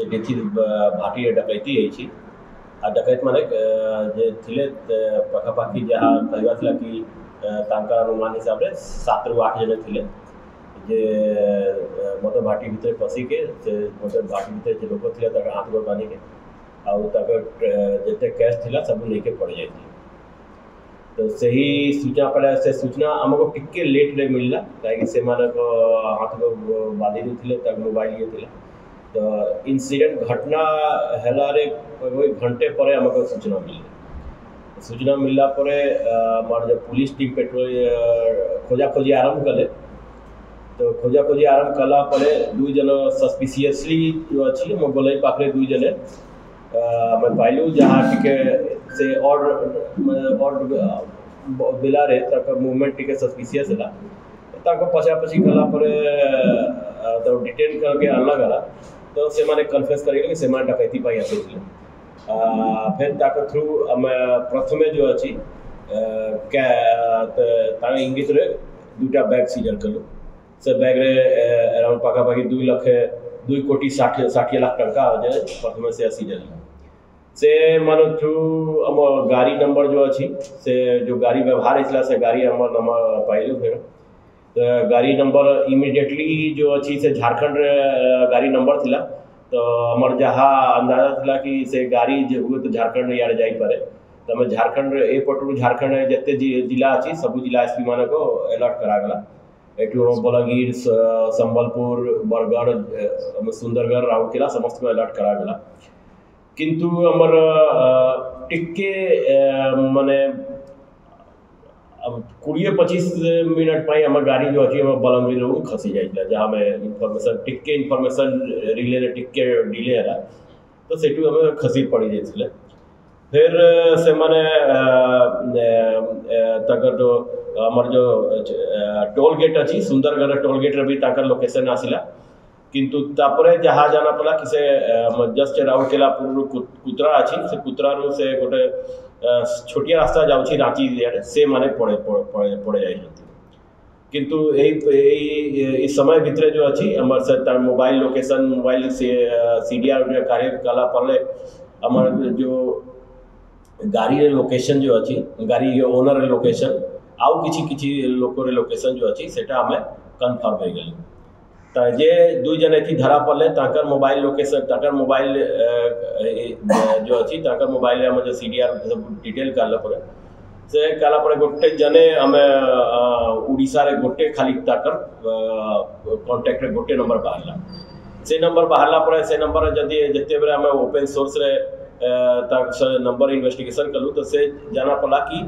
से डेथी भाटी डकैती होती आ डकैत माने जे थिले पखापाखि जहाँ कहवा थिला कि तांका अनुमान हिसाब से 7 ରୁ 8 जन थिले जे मद भाटी भितर पशिके से मद भाटी भितर जे लोक थिले ताका हाथ गोड़ बांधिके आउ ताका जेते कैश थिला सब लेके पड़ जाइए। तो सही सूचना पड़ा से सूचना आमको टिके लेट रे मिलला कहीं से मानक हाथ को बांधी थे तक मोबाइल ये थिला। तो इंसिडेंट घटना हैला रे कोई घंटे पर आमको सूचना मिलला पर हमार जब पुलिस टीम पेट्रोल खोजा खोजी आरंभ कले। तो खोजा खोजी आरंभ कला पर 2 जन सस्पिशियसली जो अच्छी मो गलई पाखरे 2 जने मैं पाइलू जहाँ टिके से और बिला रे तक मूवमेंट टिके सस्पिशियस है ताको पछापछी कला पर तो डिटेन करके आनला गला। तो से माने कन्फेस करेगा कि से माने डकैती पाई आसे फिर ताको थ्रू प्रथमे जो अच्छी क्या तांगे इंगित रे 2टा बैग सीजर कलु। से बैग रे अराउंड पाखापाखि 2 कोटी 60 लाख टंका हो जाए प्रथमे से सीजर से मानो थ्रू हम गाड़ी नंबर जो अच्छी से जो गाड़ी व्यवहार है से गाड़ी नंबर पाइलु। फिर तो गाड़ी नंबर इमिडिएटली जो अच्छी से झारखंड गाड़ी नंबर थिला। तो हमार जहाँ अंदाजा थिला कि से गाड़ी जो हुए तो झारखंड यार जाई पारे। तो हमें झारखंड एपटू झारखंड जिते जिला अच्छी सब जिला एसपी मान को अलर्ट करागला। एटू बलांगीर संबलपुर बरगढ़ सुंदरगढ़ राउरकेला समस्त को अलर्ट करागला। किंतु हमर टिके माने अब 20-25 मिनट पाई हमर गाड़ी जो अच्छी हम बलंगीर खसी जाइला जहाँ में इनफॉरमेशन रिले रे टिके डिले है। तो सेटू हमें खसी पड़ी जाइए। फिर से माने तकर जो हमर जो टोल गेट अच्छी सुंदरगढ़ टोल गेट रे भी ताकर लोकेशन आसिला। किंतु तापरे जहाँ जाना पड़ा किसे जस्ट राउरकेला पूर्व कुतरा अच्छी से कुतरा रू से गोटे छोटिया रास्ता जाऊँगी रांची से माने पड़े जाए। किंतु इस समय भितर जो अच्छी हमार से मोबाइल लोकेशन मोबाइल से सीडीआर कार्य कला पड़े हमार जो गाड़ी लोकेशन जो अच्छी गाड़ी ओनर लोकेशन आउ किसी लोक लोकेशन जो अच्छी सेटा हमें कन्फर्म हो गई। तो जे 2 जन थी धरा पड़े ताकर मोबाइल लोकेशन ताकर मोबाइल जो अच्छी ताकर मोबाइल हम जो सीडीआर सब डिटेल काला पड़े से काला पड़े गोटे जने हमें उड़ीसा रे गोटे खाली ताकर कांटेक्ट रे गोटे नंबर बाहरला। से नंबर बाहरला पड़े से नंबर जदि जते बेरे हमें ओपन सोर्स रे नंबर इन्वेस्टिगेशन कलु। तो से जाना पड़ा कि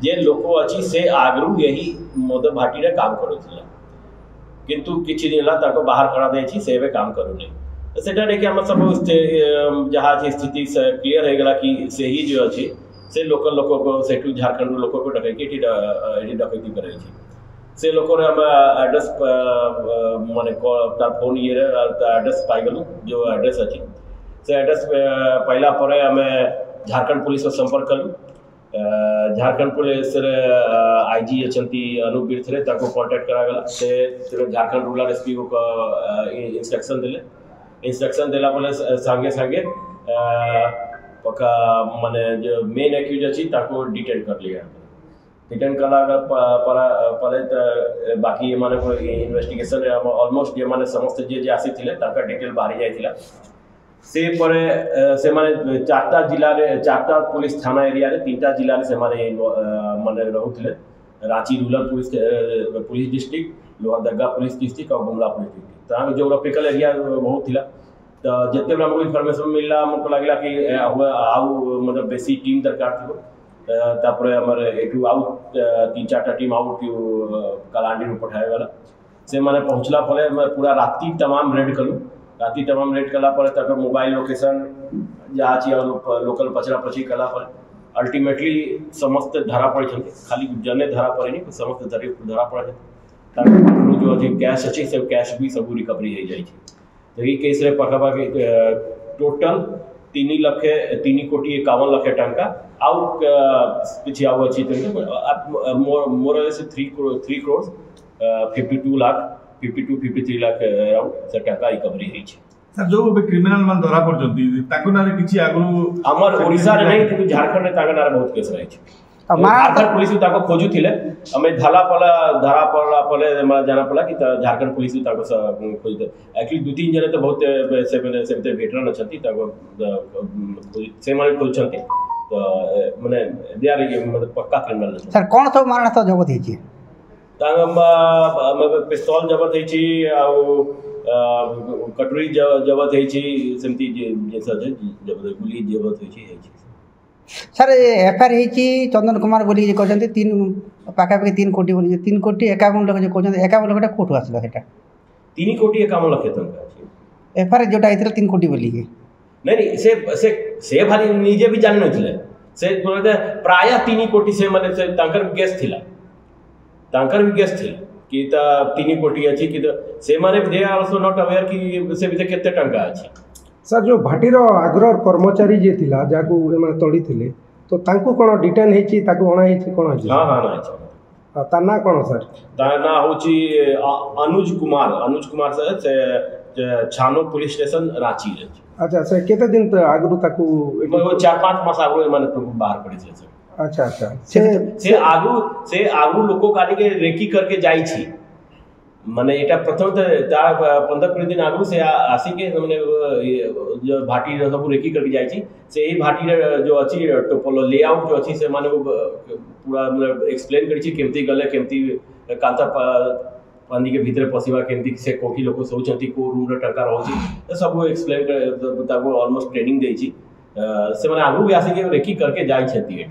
जे लोको अच्छी से आगरू यही मद भाटी रे काम करुथिला। किंतु किछि दिन ला ताको बाहर करा दे से काम करू नहीं। तो सेटा देखि हम सब जहाँ स्थिति से क्लियर हो गला कि से ही जो अच्छी से लोकल लोक को सेठू झारखंड लोक को डकैती करे से लोक हम एड्रेस माने तार फोन ये एड्रेस पाई गलु जो एड्रेस अच्छी से एड्रेस पाइला पर आम झारखंड पुलिस संपर्क कलु। झारखंड पुलिस आईजी अच्छी अनूप बिरथरे ताको कांटेक्ट करागला से झारखंड रूरल एसपी को इंस्ट्रक्शन देला बोले संगे संगे पक्का माने जो मेन एक्यूज अच्छी ताको डिटेन कर लिया। डिटेन कला पड़े तो बाकी ये माने को इन्वेस्टिगेशन ऑलमोस्ट ये माने समस्त जे आसी थिले ताका डिटेल बाहरी जाइथिला। से पर से माने 4टा जिला रे 4टा पुलिस थाना एरिया रे 3टा जिला रे से माने माने रहउथिले Ranchi rural police district Lohardaga police district और गुमला पुलिस डिस्ट्रिक्ट ता ज्योग्राफिकल एरिया बहुत थिला। तो जिते भी हमको इनफॉरमेशन मिलला हमको लगला कि आउ मतलब बेसी टीम दरकार थी। तापर हमर एटू आउ 3-4टा टीम आउ कलांडी रू पठाए वाला से माने पहुंचला पड़े पूरा राती तमाम रेड कलु। राती तमाम रेड कला पर तक मोबाइल लोकेशन जहाँ छी लोकल पचरा पची कला पर अल्टीमेटली समस्त धरा पड़े खाली जने धरा पड़े नहीं समस्त धरा पड़े जो अच्छी कैश अच्छी से कैश भी सब रिकवरी हो जाए। तो ये केस रे पखापाखि टोटल 3 कोटी 51 लाख टंका आउ किसी आउ अच्छी मोर से 3 करोड़ 52 लाख 52-53 लाख अराउंड से टंका रिकवरी होती है। सर जो क्रिमिनल मान धरा पड़छंती ताको नारे किछि आगु हमर ओडिसा रे नहीं कि झारखंड रे ताका नारे बहुत केस रही झारखंड पुलिस ताको खोजु थिले हमें धरा पड़ला पले जाना पड़ा कि झारखंड पुलिस ताको खोज एक्चुअली 2-3 जने तो बहुत से वेटरन अछंती ताको से माने खोजछंती तो माने दे आर मतलब पक्का क्रिमिनल सर कोन सब मारना तो जबत हिची तांग पिस्तौल जबत हिची आ कटोरी जबत हिची सेमती जैसा जबत गुली जबत हिची सर एफआईआर हिची चंदन कुमार बोली जे कहते 3 कोटी बोली 3 कोटी 51 लाख जे कहते 51 लाख कोठु आसला सेटा 3 कोटी 51 लाख टंका एफआईआर जोटा आइतला 3 कोटी बोली के नहीं से भारी निजे भी जान नथिले से प्राय 3 कोटी से माने से तांकर गेस थिला कि 3 कोटी अछि कि से माने they are also not aware कि से भी केते टंका अछि सर जो भाटीर आग्रह कर्मचारी जे थिला जाकू एमा तोड़ी थिले तो तांको कोन डिटेन हेची ताकू अणा हेची कोन हेची हां ना अछि ता ना कोन सर ता ना होची अनुज कुमार से छानो पुलिस स्टेशन रांची रे अच्छा सर केते दिन त आगरु ताकू 4-5 मास आगु माने बाहर पड़ी छे अच्छा से आगु लोको काली के रेकी करके जाई छी माने एटा प्रथम त 15-20 दिन आगु से आसी के माने जो भाटी सब रेकी करके जाई छी से ही भाटी जो अछि टोपोलो लेआउट जो अछि से माने पूरा मतलब एक्सप्लेन करी छी केमती गले केमती कांता पानी के भीतर पसिबा केमती से कोठी लोक सोचंती को रूम रे टंका रहउची सब एक्सप्लेन ताको ऑलमोस्ट ट्रेनिंग देई छी से माने आगु भी आसी के रेकी करके जाई छथि